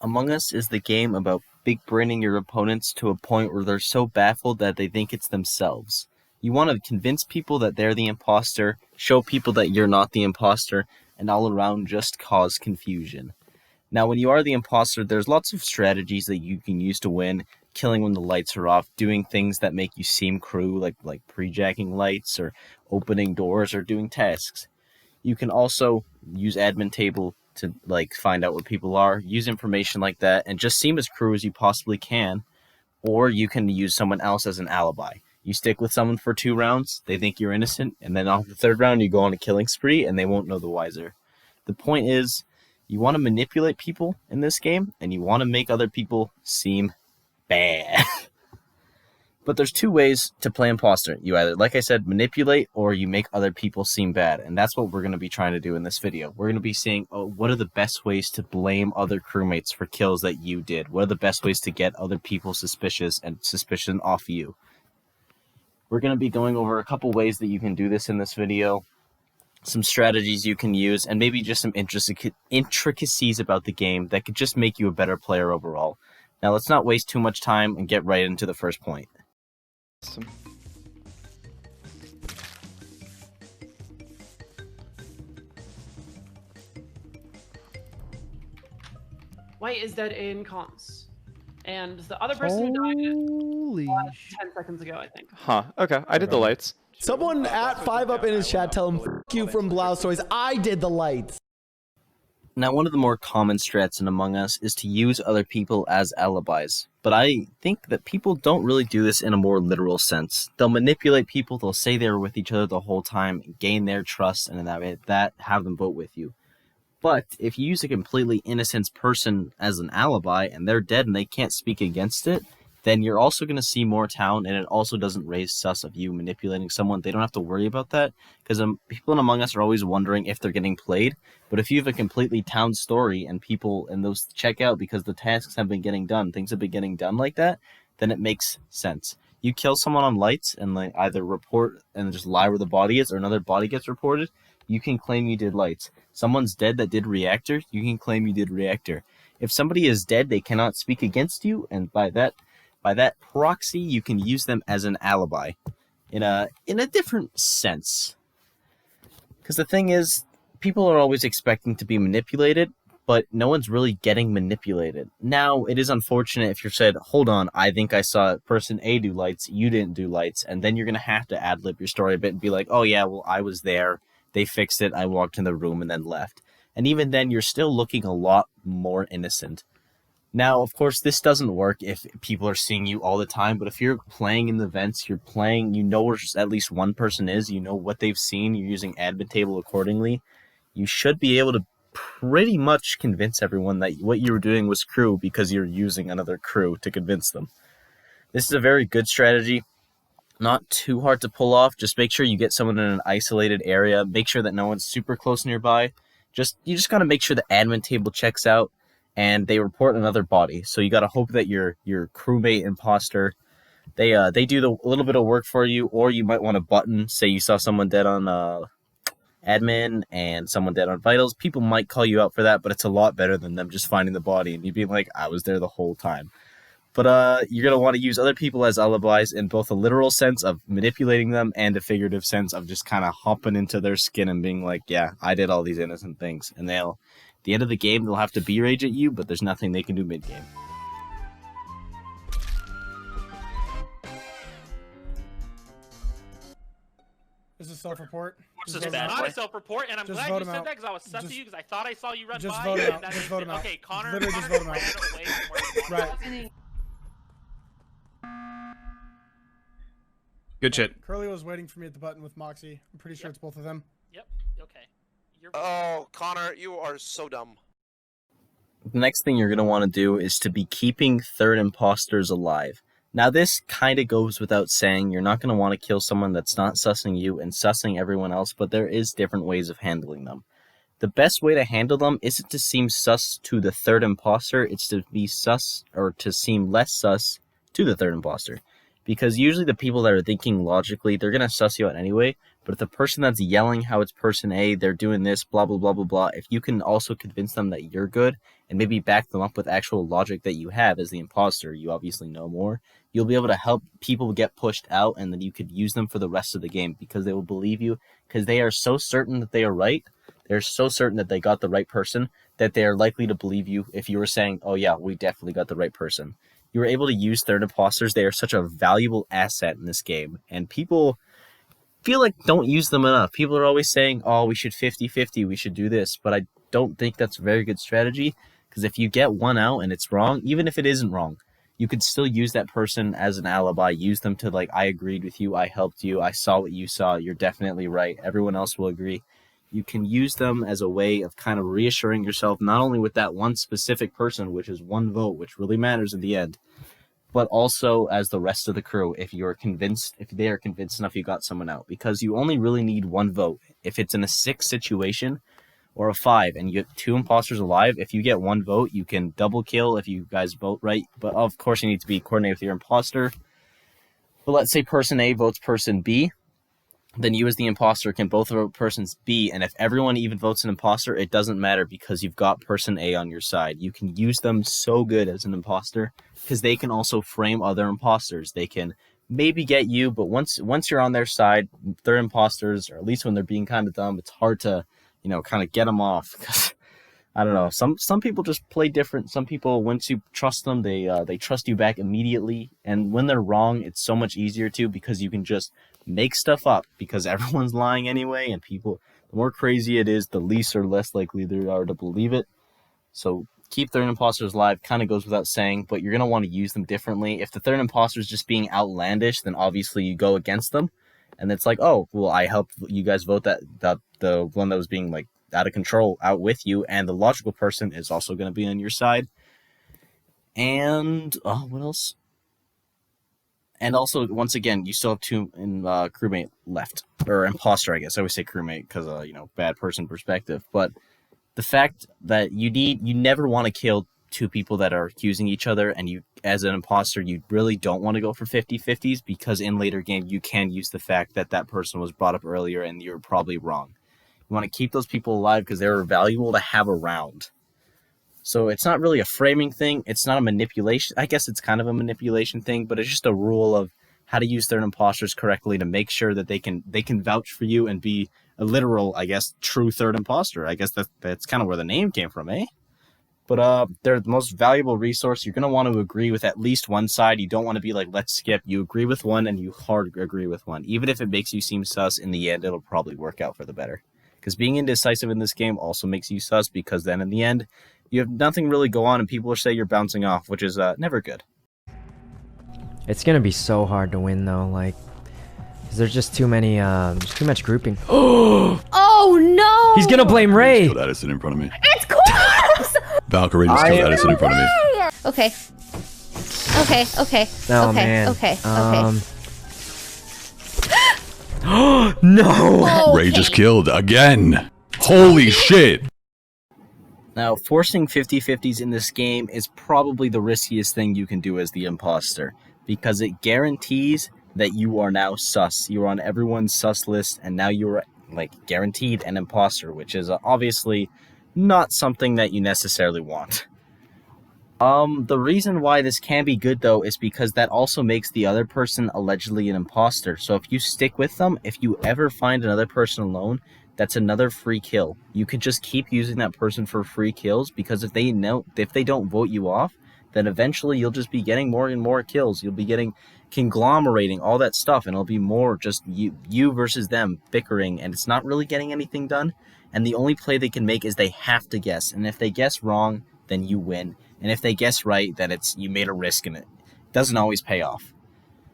Among Us is the game about big-braining your opponents to a point where they're so baffled that they think it's themselves. You want to convince people that they're the imposter, show people that you're not the imposter, and all around just cause confusion. Now, when you are the imposter, there's lots of strategies that you can use to win, killing when the lights are off, doing things that make you seem crew, like pre-jacking lights, or opening doors, or doing tasks. You can also use admin table to find out where people are, use information like that, and just seem as crew as you possibly can. Or you can use someone else as an alibi. You stick with someone for 2 rounds, they think you're innocent, and then on the 3rd round you go on a killing spree, and they won't know the wiser. The point is, you want to manipulate people in this game, and you want to make other people seem bad. But there's 2 ways to play imposter. You either, like I said, manipulate, or you make other people seem bad. And that's what we're going to be trying to do in this video. We're going to be seeing, what are the best ways to blame other crewmates for kills that you did? What are the best ways to get other people suspicious and suspicion off you? We're going to be going over a couple ways that you can do this in this video, some strategies you can use, and maybe just some intricacies about the game that could just make you a better player overall. Now, let's not waste too much time and get right into the first point. Awesome. White is dead in comms. And the other person who died 10 seconds ago, I think. Huh. Okay. I did the lights. Someone at 5up in his chat tell him, "F you from Blouse Toys. I did the lights." Now, one of the more common strats in Among Us is to use other people as alibis. But I think that people don't really do this in a more literal sense. They'll manipulate people, they'll say they were with each other the whole time, gain their trust, and in that have them vote with you. But if you use a completely innocent person as an alibi, and they're dead and they can't speak against it, then you're also going to see more town, and it also doesn't raise sus of you manipulating someone. They don't have to worry about that, because people in Among Us are always wondering if they're getting played. But if you have a completely town story and people and those check out because the tasks have been getting done, things have been getting done like that, then it makes sense. You kill someone on lights and either report and just lie where the body is, or another body gets reported, you can claim you did lights. Someone's dead that did reactor, you can claim you did reactor. If somebody is dead, they cannot speak against you, and by that proxy, you can use them as an alibi in a different sense. Because the thing is, people are always expecting to be manipulated, but no one's really getting manipulated. Now, it is unfortunate if you're said, hold on, I think I saw person A do lights, you didn't do lights, and then you're going to have to ad-lib your story a bit and be like, oh yeah, well, I was there, they fixed it, I walked in the room and then left. And even then, you're still looking a lot more innocent. Now, of course, this doesn't work if people are seeing you all the time, but if you're playing in the vents, you're playing, you know where at least one person is, you know what they've seen, you're using admin table accordingly, you should be able to pretty much convince everyone that what you were doing was crew because you're using another crew to convince them. This is a very good strategy, not too hard to pull off. Just make sure you get someone in an isolated area, make sure that no one's super close nearby. You just gotta make sure the admin table checks out and they report another body. So you gotta hope that your crewmate imposter, they do the little bit of work for you, or you might want a button. Say you saw someone dead on admin and someone dead on vitals. People might call you out for that, but it's a lot better than them just finding the body and you being like, I was there the whole time. But you're gonna want to use other people as alibis in both a literal sense of manipulating them and a figurative sense of just kind of hopping into their skin and being like, yeah, I did all these innocent things. And at the end of the game, they'll have to B-rage at you, but there's nothing they can do mid-game. This is self-report. This is not a self-report, and I'm glad you said that because I was sus to you because I thought I saw you run by. Just vote him out. Just vote him out. Okay, Connor. Literally just vote him out. Away from where he Right. Good shit. Curly was waiting for me at the button with Moxie. I'm pretty sure it's both of them. Yep. Okay. Oh, Connor, you are so dumb. The next thing you're going to want to do is to be keeping third imposters alive. Now, this kind of goes without saying. You're not going to want to kill someone that's not sussing you and sussing everyone else, but there is different ways of handling them. The best way to handle them isn't to seem sus to the third imposter, it's to be sus, or to seem less sus to the third imposter. Because usually the people that are thinking logically, they're going to suss you out anyway, But if the person that's yelling how it's person A, they're doing this, blah, blah, blah, blah, blah, if you can also convince them that you're good and maybe back them up with actual logic that you have as the imposter, you obviously know more, you'll be able to help people get pushed out, and then you could use them for the rest of the game because they will believe you, because they are so certain that they are right. They're so certain that they got the right person that they are likely to believe you if you were saying, oh yeah, we definitely got the right person. You were able to use third imposters. They are such a valuable asset in this game, and people feel like don't use them enough. People are always saying, oh, we should 50-50, we should do this, but I don't think that's a very good strategy, because if you get one out and it's wrong, even if it isn't wrong, you could still use that person as an alibi, use them to like, I agreed with you, I helped you, I saw what you saw, you're definitely right, everyone else will agree. You can use them as a way of kind of reassuring yourself, not only with that one specific person, which is one vote, which really matters in the end, but also as the rest of the crew, if they are convinced enough you got someone out, because you only really need one vote. If it's in a 6 situation or a 5 and you get 2 imposters alive, if you get one vote, you can double kill if you guys vote right, but of course you need to be coordinated with your imposter. But let's say person A votes person B, then you as the imposter can both vote persons B, and if everyone even votes an imposter, it doesn't matter because you've got person A on your side. You can use them so good as an imposter because they can also frame other imposters. They can maybe get you, but once you're on their side, they're imposters, or at least when they're being kind of dumb, it's hard to, kind of get them off. Because I don't know, some people just play different. Some people, once you trust them, they trust you back immediately, and when they're wrong, it's so much easier to, because you can just make stuff up because everyone's lying anyway, and people, the more crazy it is, the least or less likely they are to believe it. So keep third imposters alive kind of goes without saying, but you're going to want to use them differently. If the third imposter is just being outlandish, then obviously you go against them, and it's like, oh, well, I helped you guys vote that the one that was being like out of control out with you, and the logical person is also going to be on your side. And what else? And also, once again, you still have 2 in crewmate left, or imposter, I guess. I always say crewmate because bad person perspective. But the fact that you never want to kill 2 people that are accusing each other, and you, as an imposter, you really don't want to go for 50-50s, because in later game you can use the fact that that person was brought up earlier and you're probably wrong. You want to keep those people alive because they're valuable to have around. So it's not really a framing thing. It's not a manipulation. I guess it's kind of a manipulation thing, but it's just a rule of how to use third imposters correctly to make sure that they can vouch for you and be a literal, I guess, true third imposter. I guess that's kind of where the name came from, eh? But they're the most valuable resource. You're going to want to agree with at least one side. You don't want to be like, let's skip. You agree with one and you hard agree with one. Even if it makes you seem sus, in the end, it'll probably work out for the better. Because being indecisive in this game also makes you sus, because then in the end, you have nothing really go on and people will say you're bouncing off, which is never good. It's gonna be so hard to win though, like, cause there's just too many, there's too much grouping. Oh no! He's gonna blame Ray! Killed Edison in front of me. It's close! Valkyrie just killed Edison in front of me. Okay. Okay, okay. Oh, okay, man. okay, No! Ray just killed again! Holy shit! Now, forcing 50-50s in this game is probably the riskiest thing you can do as the imposter, because it guarantees that you are now sus. You're on everyone's sus list, and now you're, like, guaranteed an imposter, which is obviously not something that you necessarily want. The reason why this can be good, though, is because that also makes the other person allegedly an imposter. So if you stick with them, if you ever find another person alone, that's another free kill. You could just keep using that person for free kills, because if they don't vote you off, then eventually you'll just be getting more and more kills. You'll be getting conglomerating, all that stuff, and it'll be more just you versus them bickering, and it's not really getting anything done. And the only play they can make is they have to guess, and if they guess wrong, then you win. And if they guess right, then you made a risk in it. It doesn't always pay off.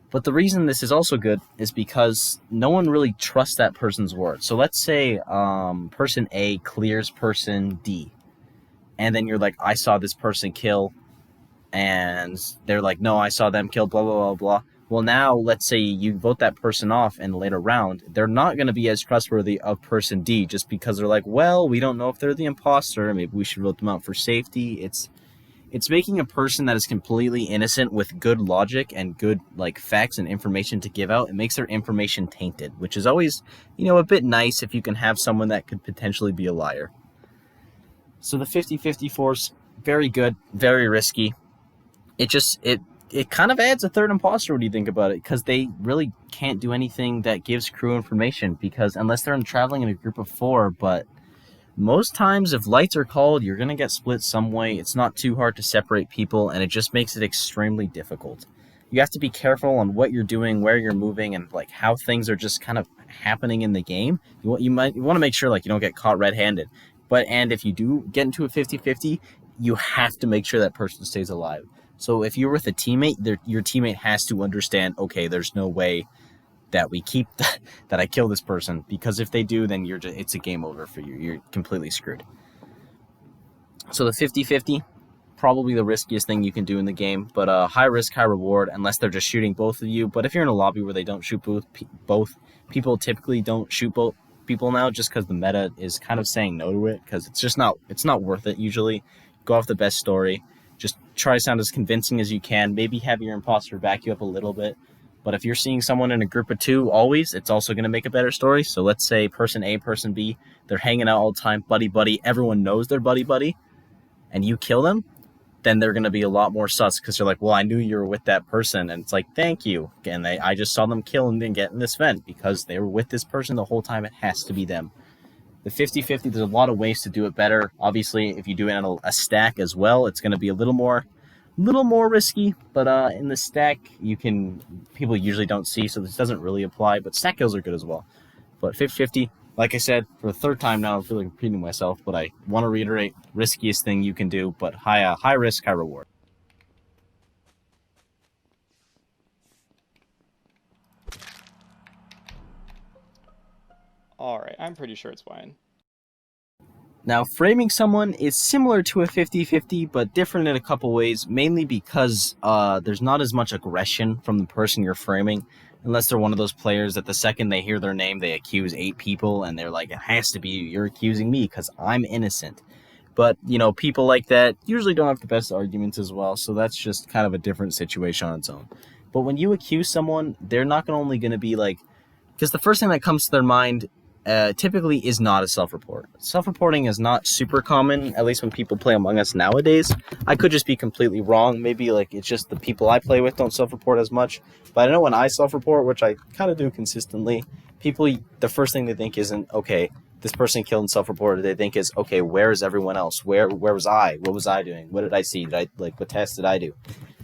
But the reason this is also good is because no one really trusts that person's word. So let's say person A clears person D, and then you're like, I saw this person kill, and they're like, no, I saw them kill, blah, blah, blah, blah. Well, now, let's say you vote that person off in the later round, they're not going to be as trustworthy of person D, just because they're like, well, we don't know if they're the imposter, maybe we should vote them out for safety. It's making a person that is completely innocent with good logic and good like facts and information to give out. It makes their information tainted, which is always, a bit nice if you can have someone that could potentially be a liar. So the 50-50 force, very good, very risky. It kind of adds a third imposter when you think about it, because they really can't do anything that gives crew information, because unless they're traveling in a group of 4, but most times if lights are called, you're going to get split some way. It's not too hard to separate people, and it just makes it extremely difficult. You have to be careful on what you're doing, where you're moving, and like how things are just kind of happening in the game. You want to make sure like you don't get caught red-handed. And if you do get into a 50-50, you have to make sure that person stays alive. So if you're with a teammate, your teammate has to understand, okay, there's no way that we keep that I kill this person, because if they do, then it's a game over for you. You're completely screwed. So the 50-50, probably the riskiest thing you can do in the game, but high risk, high reward, unless they're just shooting both of you. But if you're in a lobby where they don't shoot both, people typically don't shoot both people now, just because the meta is kind of saying no to it, because it's not worth it usually. Go off the best story. Just try to sound as convincing as you can. Maybe have your imposter back you up a little bit. But if you're seeing someone in a group of 2 always, it's also going to make a better story. So let's say person A, person B, they're hanging out all the time, buddy, everyone knows they're buddy, and you kill them, then they're going to be a lot more sus, because you're like, well, I knew you were with that person, and it's like, thank you. And I just saw them kill and then get in this vent because they were with this person the whole time. It has to be them. The 50-50, there's a lot of ways to do it better. Obviously, if you do it on a stack as well, it's going to be a little more risky, but in the stack, people usually don't see, so this doesn't really apply, but stack kills are good as well. But 50-50, like I said, for the third time now, I'm really repeating myself, but I want to reiterate, riskiest thing you can do, but high risk, high reward. Alright, I'm pretty sure it's fine. Now, framing someone is similar to a 50-50, but different in a couple ways, mainly because there's not as much aggression from the person you're framing, unless they're one of those players that the second they hear their name, they accuse 8 people, and they're like, it has to be you, you're accusing me because I'm innocent. But, people like that usually don't have the best arguments as well, so that's just kind of a different situation on its own. But when you accuse someone, they're not only going to be like, because the first thing that comes to their mind typically is not a self-report. Self-reporting is not super common, at least when people play Among Us nowadays. I could just be completely wrong. Maybe like it's just the people I play with don't self-report as much. But I know when I self-report, which I kind of do consistently, people, the first thing they think isn't, okay, this person killed and self-reported. They think is, okay, where is everyone else? Where was I? What was I doing? What did I see? What test did I do?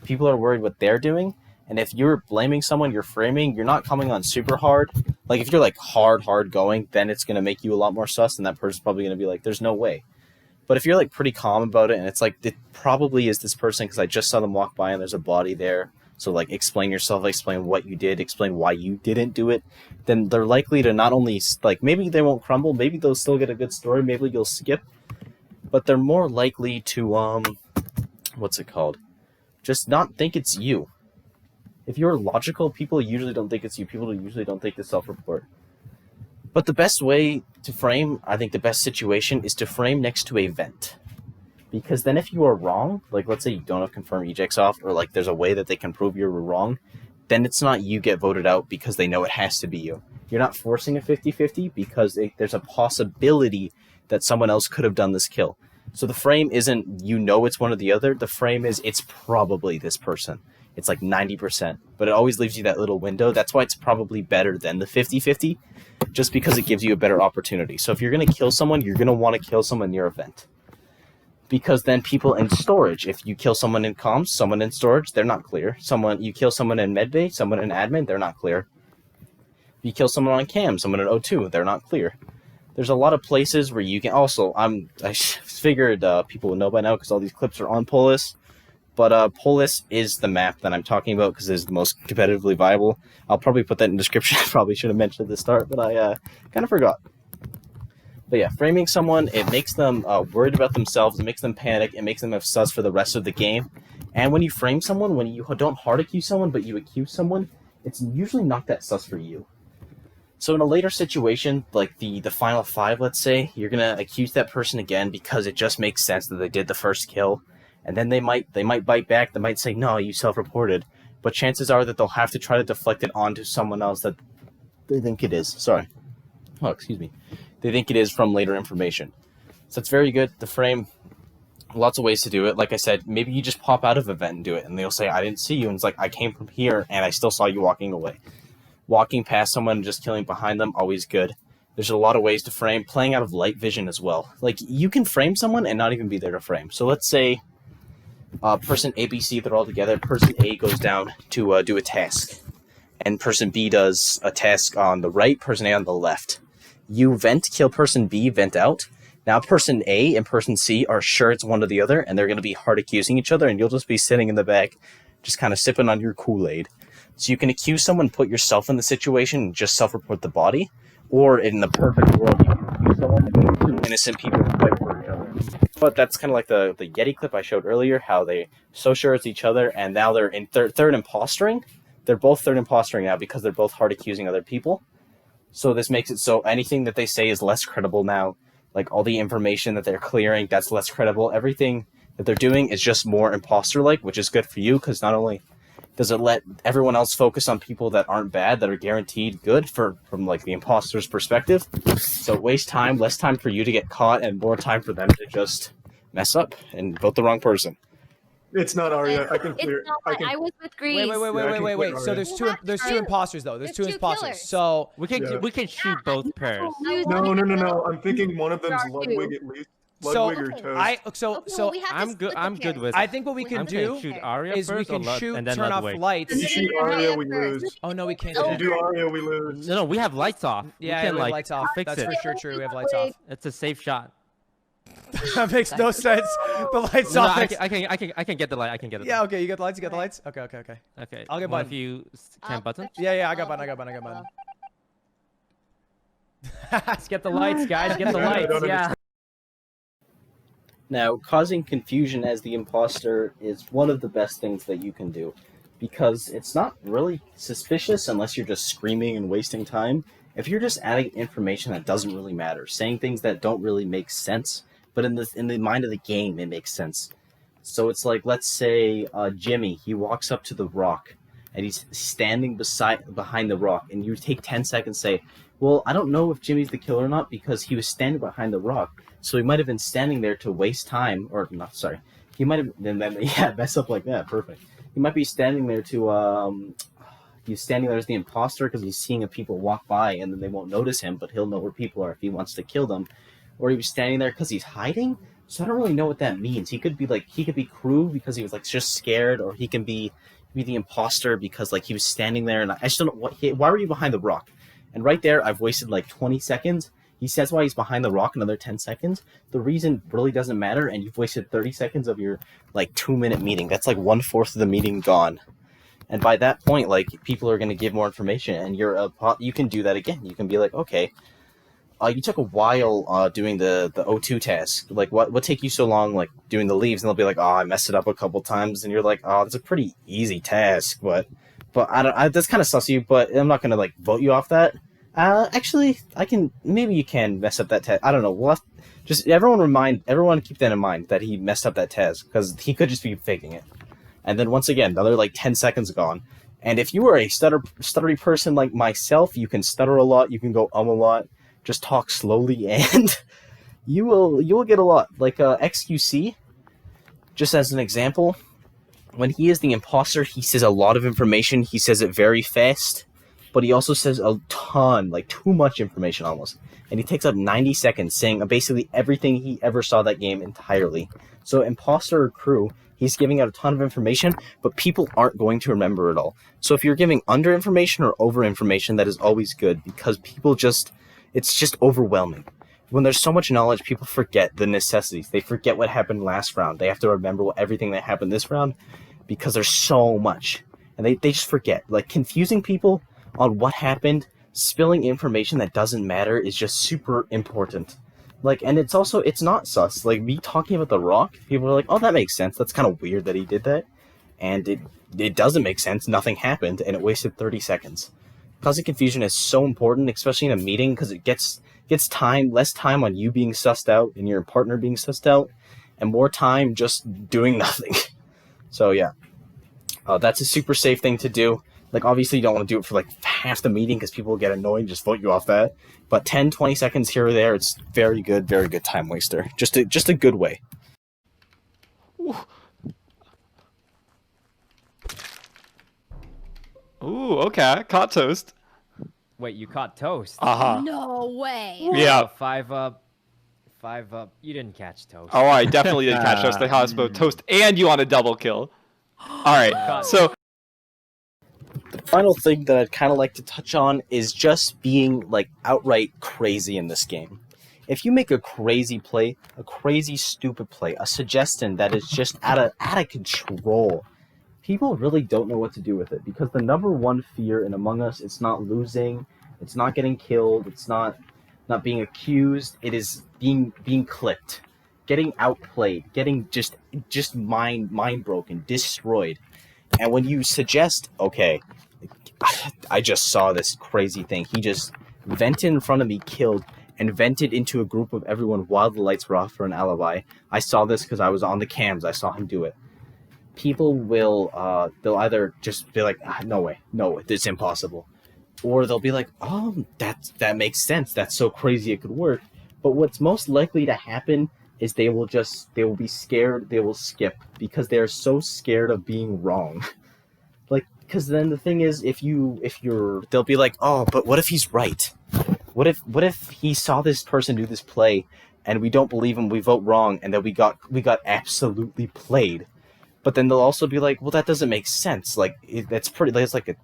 People are worried what they're doing. And if you're blaming someone, you're framing, you're not coming on super hard. Like, if you're, like, hard going, then it's going to make you a lot more sus, and that person's probably going to be like, there's no way. But if you're, like, pretty calm about it, and it's like, it probably is this person because I just saw them walk by and there's a body there. So, like, explain yourself, explain what you did, explain why you didn't do it. Then they're likely to not only, like, maybe they won't crumble, maybe they'll still get a good story, maybe you'll skip. But they're more likely to, just not think it's you. If you're logical, people usually don't think it's you. People usually don't think it's self-report. But the best way to frame, I think the best situation, is to frame next to a vent. Because then if you are wrong, like let's say you don't have confirmed ejects off, or like there's a way that they can prove you were wrong, then it's not you get voted out because they know it has to be you. You're not forcing a 50-50 because there's a possibility that someone else could have done this kill. So the frame isn't it's one or the other. The frame is it's probably this person. It's like 90%, but it always leaves you that little window. That's why it's probably better than the 50-50, just because it gives you a better opportunity. So if you're going to kill someone, you're going to want to kill someone near a vent. Because then people in storage, if you kill someone in comms, someone in storage, they're not clear. You kill someone in medbay, someone in admin, they're not clear. If you kill someone on cam, someone in O2, they're not clear. There's a lot of places where you can also, I figured people would know by now because all these clips are on Polis. But Polis is the map that I'm talking about because it's the most competitively viable. I'll probably put that in the description. I probably should have mentioned at the start, but I kind of forgot. But yeah, framing someone, it makes them worried about themselves. It makes them panic. It makes them have sus for the rest of the game. And when you frame someone, when you don't hard accuse someone, but you accuse someone, it's usually not that sus for you. So in a later situation, like the final 5, let's say, you're going to accuse that person again because it just makes sense that they did the first kill. and then they might bite back. They might say, no, you self-reported, but chances are that they'll have to try to deflect it onto someone else that they think it is. Sorry. Oh, excuse me. They think it is from later information. So it's very good. The Fraim, lots of ways to do it. Like I said, maybe you just pop out of an event and do it, and they'll say, I didn't see you, and it's like, I came from here, and I still saw you walking away. Walking past someone and just killing behind them, always good. There's a lot of ways to frame. Playing out of light vision as well. Like, you can frame someone and not even be there to frame. So let's say person A, B, C, they're all together. Person A goes down to do a task, and person B does a task on the right, person A on the left. You vent, kill person B, vent out. Now person A and person C are sure it's one or the other, and they're going to be hard accusing each other, and you'll just be sitting in the back, just kind of sipping on your Kool-Aid. So you can accuse someone, put yourself in the situation, and just self-report the body. Or in the perfect world, you can accuse someone and two innocent people fight for each other. But that's kind of like the Yeti clip I showed earlier, how they so sure it's each other, and now they're in third impostering. They're both third impostering now because they're both hard accusing other people. So this makes it so anything that they say is less credible now. Like all the information that they're clearing, that's less credible. Everything that they're doing is just more imposter-like, which is good for you because not only does it let everyone else focus on people that aren't bad, that are guaranteed good from like the imposter's perspective. So it wastes time, less time for you to get caught, and more time for them to just mess up and vote the wrong person. It's not Arya. I can clear. I was with Grease. Wait. So there's two imposters though. There's two imposters. killers. So We can shoot both pairs. No. I'm thinking one of them's Ludwig at least. Ludwig or Toast. I'm good with. I think what we can do shoot Arya is we first can or shoot, and then turn off Ludwig. lights. If you shoot Arya, we lose. Oh no, we can't. If you do Arya, we lose. No, we have lights off. Yeah, we can, we have like, lights off. Fix That's it. for sure true. We have lights off. It's a safe shot. That makes no sense. The lights No, off. I can get the light. I can get it. Yeah, okay, you get the lights. You get the lights. Okay. Okay. I'll get One button. of you can button. Yeah, I got button. Let's get the lights, guys. Get the lights. Yeah. Now, causing confusion as the imposter is one of the best things that you can do, because it's not really suspicious unless you're just screaming and wasting time. If you're just adding information that doesn't really matter, saying things that don't really make sense, but in the mind of the game, it makes sense. So it's like, let's say Jimmy, he walks up to the rock, and he's standing behind the rock, and you take 10 seconds and say, well, I don't know if Jimmy's the killer or not because he was standing behind the rock. So he might have been standing there to waste time, or not, sorry. He might have, mess up like that, perfect. He might be standing there to, he's standing there as the imposter because he's seeing if people walk by and then they won't notice him, but he'll know where people are if he wants to kill them. Or he was standing there because he's hiding? So I don't really know what that means. He could be crew because he was like just scared, or he can be the imposter because like he was standing there and I just don't know why were you behind the rock? And right there, I've wasted like 20 seconds. He says why he's behind the rock, another 10 seconds. The reason really doesn't matter, and you've wasted 30 seconds of your like 2-minute meeting. That's like 1/4 of the meeting gone. And by that point, like people are going to give more information, and you can do that again. You can be like, okay, you took a while doing the O2 task. Like, what take you so long, like doing the leaves? And they'll be like, oh, I messed it up a couple times, and you're like, oh, it's a pretty easy task, but that's kind of sus you. But I'm not going to like vote you off that. Actually, maybe you can mess up that task. I don't know. We'll just everyone keep that in mind that he messed up that task because he could just be faking it. And then once again, another like 10 seconds gone. And if you are a stuttery person like myself, you can stutter a lot, you can go a lot, just talk slowly, and you will get a lot. Like XQC, just as an example, when he is the imposter, he says a lot of information. He says it very fast. But he also says a ton, like too much information almost. And he takes up 90 seconds saying basically everything he ever saw that game entirely. So imposter or crew, he's giving out a ton of information, but people aren't going to remember it all. So if you're giving under information or over information, that is always good because it's just overwhelming. When there's so much knowledge, people forget the necessities. They forget what happened last round. They have to remember everything that happened this round because there's so much. And they just forget. Like confusing people on what happened, spilling information that doesn't matter is just super important. Like, and it's not sus. Like, me talking about The Rock, people are like, oh, that makes sense. That's kind of weird that he did that. And it doesn't make sense. Nothing happened, and it wasted 30 seconds. Causing confusion is so important, especially in a meeting, because it gets less time on you being sussed out and your partner being sussed out. and more time just doing nothing. So yeah, that's a super safe thing to do. Like, obviously you don't want to do it for like half the meeting because people will get annoyed and just vote you off that. But 10, 20 seconds here or there, it's very good time waster. Just a good way. Ooh, okay. Caught toast. Wait, you caught toast? Uh-huh. No way. Yeah. 5 up. 5 up. You didn't catch toast. Oh, I definitely did catch toast. They had us both toast and you on a double kill. Alright, so... The final thing that I'd kind of like to touch on is just being, like, outright crazy in this game. If you make a crazy play, a crazy stupid play, a suggestion that is just out of control, people really don't know what to do with it, because the number one fear in Among Us, it's not losing, it's not getting killed, it's not being accused, it is being clipped, getting outplayed, getting just mind broken, destroyed. And when you suggest, okay, I just saw this crazy thing, he just vented in front of me, killed, and vented into a group of everyone while the lights were off for an alibi. I saw this because I was on the cams, I saw him do it. People will, they'll either just be like, no way, it's impossible. Or they'll be like, oh, that makes sense, that's so crazy it could work. But what's most likely to happen is they will be scared, they will skip, because they're so scared of being wrong. Like, because then the thing is, they'll be like, oh, but what if he's right? What if he saw this person do this play, and we don't believe him, we vote wrong, and then we got absolutely played? But then they'll also be like, well, that doesn't make sense. Like, that's like a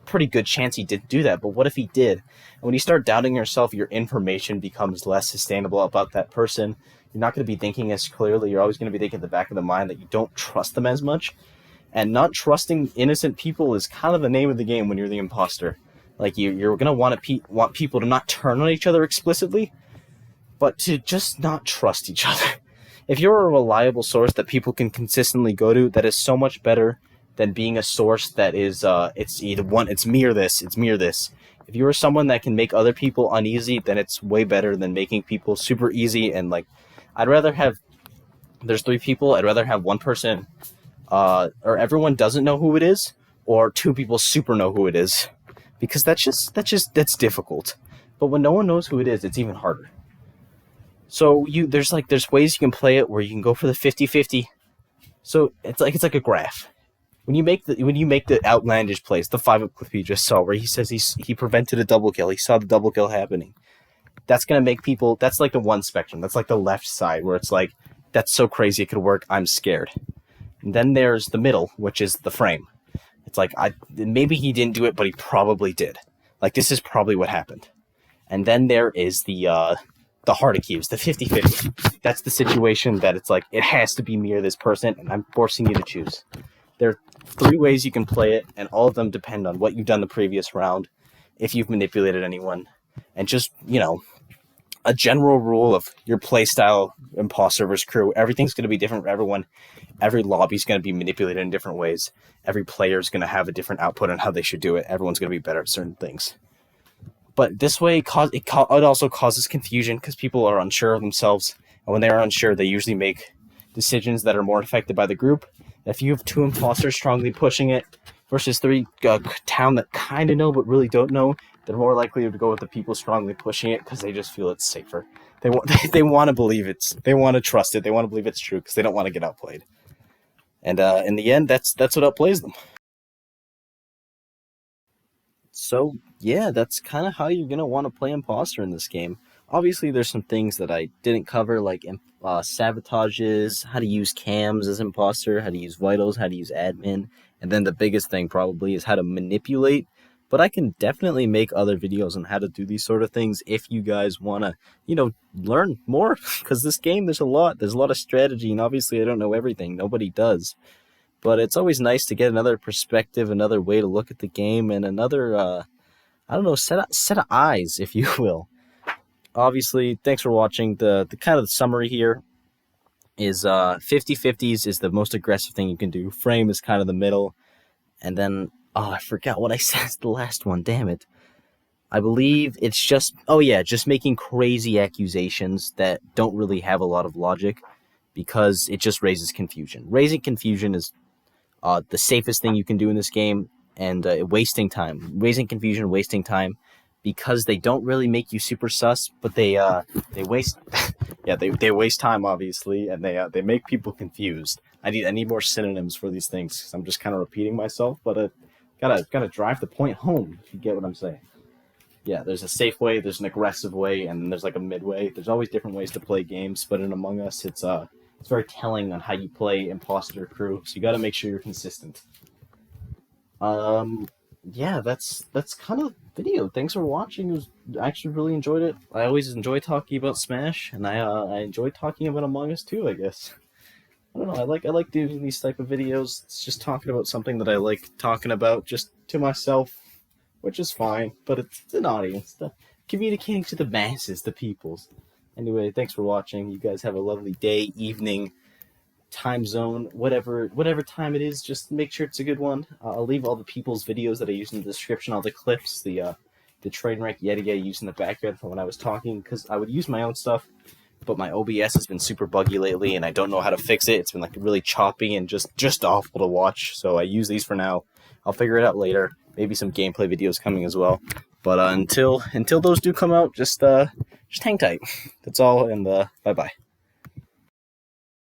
pretty good chance he didn't do that, but what if he did? And when you start doubting yourself, your information becomes less sustainable about that person. You're not going to be thinking as clearly. You're always going to be thinking in the back of the mind that you don't trust them as much. And not trusting innocent people is kind of the name of the game when you're the imposter. Like, you're going to want people to not turn on each other explicitly, but to just not trust each other. If you're a reliable source that people can consistently go to, that is so much better than being a source that is, it's me or this. If you're someone that can make other people uneasy, then it's way better than making people super easy. And like, there's 3 people, I'd rather have one person, or everyone doesn't know who it is, or 2 people super know who it is. Because that's difficult. But when no one knows who it is, it's even harder. So there's ways you can play it where you can go for the 50-50. So it's like a graph. When you make the outlandish plays, the 5-up clip you just saw, where he says he prevented a double kill, he saw the double kill happening. That's gonna make people. That's like the one spectrum. That's like the left side, where it's like, that's so crazy it could work, I'm scared. And then there's the middle, which is the frame. It's like, maybe he didn't do it, but he probably did. Like, this is probably what happened. And then there is the hard accused, the 50-50. That's the situation that it's like, it has to be me or this person, and I'm forcing you to choose. There are 3 ways you can play it, and all of them depend on what you've done the previous round, if you've manipulated anyone, and just, a general rule of your playstyle, imposter versus crew. Everything's going to be different for everyone. Every lobby's going to be manipulated in different ways. Every player's going to have a different output on how they should do it. Everyone's going to be better at certain things. But this way, it also causes confusion because people are unsure of themselves. And when they are unsure, they usually make decisions that are more affected by the group. If you have 2 imposters strongly pushing it versus 3 town that kind of know but really don't know, they're more likely to go with the people strongly pushing it because they just feel it's safer. They want to believe they want to trust it, they want to believe it's true because they don't want to get outplayed. And in the end, that's what outplays them. So yeah, that's kind of how you're gonna want to play imposter in this game. Obviously, there's some things that I didn't cover, like sabotages, how to use cams as imposter, how to use vitals, how to use admin, and then the biggest thing probably is how to manipulate. But I can definitely make other videos on how to do these sort of things if you guys want to, learn more. Because this game, there's a lot of strategy, and obviously I don't know everything. Nobody does. But it's always nice to get another perspective, another way to look at the game, and another, set of eyes, if you will. Obviously, thanks for watching. The kind of summary here is 50-50s is the most aggressive thing you can do. Frame is kind of the middle. And then, I forgot what I said the last one, damn it. I believe it's just making crazy accusations that don't really have a lot of logic. because it just raises confusion. Raising confusion is the safest thing you can do in this game, and wasting time. Raising confusion, wasting time, because they don't really make you super sus, but they waste yeah, they waste time, obviously, and they make people confused. I need more synonyms for these things, because I'm just kind of repeating myself, but gotta drive the point home, if you get what I'm saying. Yeah, there's a safe way, there's an aggressive way, and then there's like a midway. There's always different ways to play games, but in Among Us, it's very telling on how you play Imposter Crew, so you gotta make sure you're consistent. Yeah, that's kind of the video. Thanks for watching. I actually really enjoyed it. I always enjoy talking about Smash, and I enjoy talking about Among Us too, I guess. I don't know, I like doing these type of videos. It's just talking about something that I like talking about just to myself, which is fine, but it's an audience. Communicating to the masses, the peoples. Anyway, thanks for watching. You guys have a lovely day, evening, time zone, whatever time it is. Just make sure it's a good one. I'll leave all the people's videos that I use in the description, all the clips, the train wreck Yeti I used in the background from when I was talking, because I would use my own stuff, but my OBS has been super buggy lately, and I don't know how to fix it. It's been like really choppy and just awful to watch, so I use these for now. I'll figure it out later. Maybe some gameplay videos coming as well. But until those do come out, just hang tight. That's all, and bye-bye.